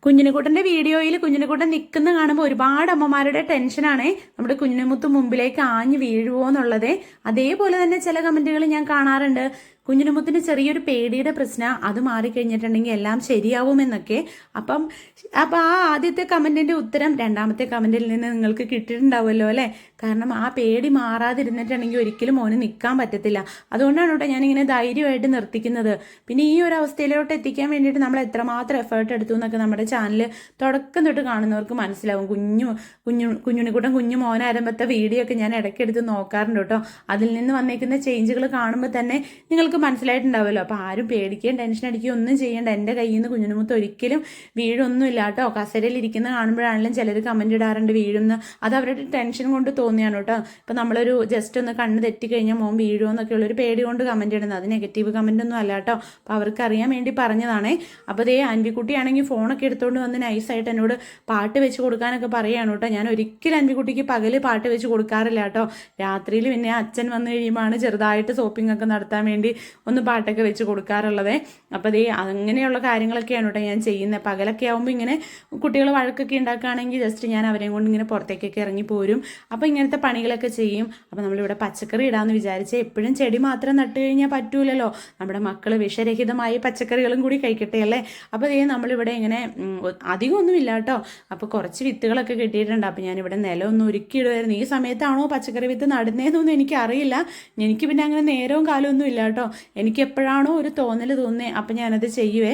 കുഞ്ഞിനുകുട്ടൻ്റെ വീഡിയോയിൽ കുഞ്ഞിനുകുട്ടൻ നിൽക്കുന്ന കാണുമ്പോൾ ഒരുപാട് അമ്മമാരുടെ ടെൻഷനാണ് നമ്മുടെ കുഞ്ഞിനുമുത്ത് മുമ്പിലേക്ക് ആഞ്ഞു വീഴുവോ എന്നുള്ളത്. അതേപോലെ തന്നെ ചില കമൻറ്റുകൾ ഞാൻ കാണാറുണ്ട്, കുഞ്ഞിനുമുത്തിന് ചെറിയൊരു പേടിയുടെ പ്രശ്നം, അത് മാറിക്കഴിഞ്ഞിട്ടുണ്ടെങ്കിൽ എല്ലാം ശരിയാവുമെന്നൊക്കെ. അപ്പം ആ ആദ്യത്തെ കമൻറ്റിൻ്റെ ഉത്തരം രണ്ടാമത്തെ കമൻറ്റിൽ നിന്ന് നിങ്ങൾക്ക് കിട്ടിയിട്ടുണ്ടാവുമല്ലോ അല്ലേ. കാരണം ആ പേടി മാറാതിരുന്നിട്ടുണ്ടെങ്കിൽ ഒരിക്കലും മോന് നിൽക്കാൻ പറ്റത്തില്ല. അതുകൊണ്ടാണ് കേട്ടോ ഞാനിങ്ങനെ ധൈര്യമായിട്ട് നിർത്തിക്കുന്നത്. പിന്നെ ഈ ഒരു അവസ്ഥയിലോട്ട് എത്തിക്കാൻ വേണ്ടിയിട്ട് നമ്മൾ എത്രമാത്രം എഫേർട്ട് എടുത്തു എന്നൊക്കെ നമ്മുടെ ചാനൽ തുടക്കം തൊട്ട് കാണുന്നവർക്ക് മനസ്സിലാവും. കുഞ്ഞുണിക്കൂട്ടം കുഞ്ഞു മോനാരംഭത്തെ വീഡിയോ ഒക്കെ ഞാൻ ഇടയ്ക്കെടുത്ത് നോക്കാറുണ്ട് കേട്ടോ. അതിൽ നിന്ന് വന്നേക്കുന്ന ചേഞ്ചുകൾ കാണുമ്പോൾ തന്നെ നിങ്ങൾക്ക് മനസ്സിലായിട്ടുണ്ടാവുമല്ലോ. അപ്പോൾ ആരും പേടിക്കുകയും ടെൻഷൻ അടിക്കുകയും ഒന്നും ചെയ്യേണ്ട. എൻ്റെ കയ്യിൽ നിന്ന് കുഞ്ഞിനുമുത്ത് ഒരിക്കലും വീഴൊന്നുമില്ല കേട്ടോ. കസേരയിൽ ഇരിക്കുന്ന കാണുമ്പോഴാണെങ്കിലും ചിലർ കമൻറ്റ് ഇടാറുണ്ട് വീഴുന്ന, അത് അവരുടെ ടെൻഷൻ കൊണ്ട് തോന്നിയാണ് കേട്ടോ. ഇപ്പോൾ നമ്മളൊരു ജസ്റ്റ് ഒന്ന് കണ്ണ് തെറ്റിക്കഴിഞ്ഞാൽ മോൻ വീഴുമോ എന്നൊക്കെയുള്ളൊരു പേടി കൊണ്ട് കമൻറ്റ് ഇടുന്നത്, അത് നെഗറ്റീവ് കമൻ്റ് ഒന്നും അല്ല കേട്ടോ. അപ്പോൾ അവർക്ക് അറിയാൻ വേണ്ടി പറഞ്ഞതാണേ. അപ്പോൾ അതേ ആൻവിക്കുട്ടിയാണെങ്കിൽ ഫോണൊക്കെ എടുത്തുകൊണ്ട് വന്ന് നൈസായിട്ട് എന്നോട് പാട്ട് വെച്ച് കൊടുക്കാനൊക്കെ പറയുകയാണ് കേട്ടോ. ഞാൻ ഒരിക്കലും ആൻവിക്കുട്ടിക്ക് പകല് പാട്ട് വെച്ച് കൊടുക്കാറില്ല കേട്ടോ. രാത്രിയിൽ പിന്നെ അച്ഛൻ വന്നു കഴിയുമ്പോഴാണ് ചെറുതായിട്ട് സോപ്പിംഗ് ഒക്കെ നടത്താൻ വേണ്ടി ഒന്ന് പാട്ടൊക്കെ വെച്ച് കൊടുക്കാറുള്ളത്. അപ്പോൾ അതേ അങ്ങനെയുള്ള കാര്യങ്ങളൊക്കെയാണ് കേട്ടോ ഞാൻ ചെയ്യുന്നത്. പകലൊക്കെ ആകുമ്പോൾ ഇങ്ങനെ കുട്ടികൾ വഴക്കൊക്കെ ഉണ്ടാക്കുകയാണെങ്കിൽ ജസ്റ്റ് ഞാൻ അവരെയും കൊണ്ട് ഇങ്ങനെ പുറത്തേക്കൊക്കെ ഇറങ്ങി പോരും. അപ്പോൾ ഇങ്ങനത്തെ പണികളൊക്കെ ചെയ്യും. അപ്പോൾ നമ്മളിവിടെ പച്ചക്കറി ഇടാമെന്ന് വിചാരിച്ച്, എപ്പോഴും ചെടി മാത്രം നട്ട് കഴിഞ്ഞാൽ പറ്റൂലല്ലോ. നമ്മുടെ മക്കൾ വിഷരഹിതമായ പച്ചക്കറികളും കൂടി കഴിക്കട്ടെ അല്ലേ. അപ്പോൾ അതേ നമ്മളിവിടെ ഇങ്ങനെ അധികമൊന്നും ഇല്ല കേട്ടോ. അപ്പോൾ കുറച്ച് വിത്തുകളൊക്കെ കിട്ടിയിട്ടുണ്ട്. അപ്പോൾ ഞാനിവിടെ നിലമൊന്നും ഒരുക്കിയിടുമായിരുന്നു. ഈ സമയത്താണോ പച്ചക്കറി വിത്ത് നടുന്നതെന്നൊന്നും എനിക്കറിയില്ല. എനിക്ക് പിന്നെ അങ്ങനെ നേരവും കാലമൊന്നും ഇല്ല കേട്ടോ. എനിക്ക് എപ്പോഴാണോ ഒരു തോന്നൽ തോന്നുന്നത് അപ്പം ഞാനത് ചെയ്യുവേ.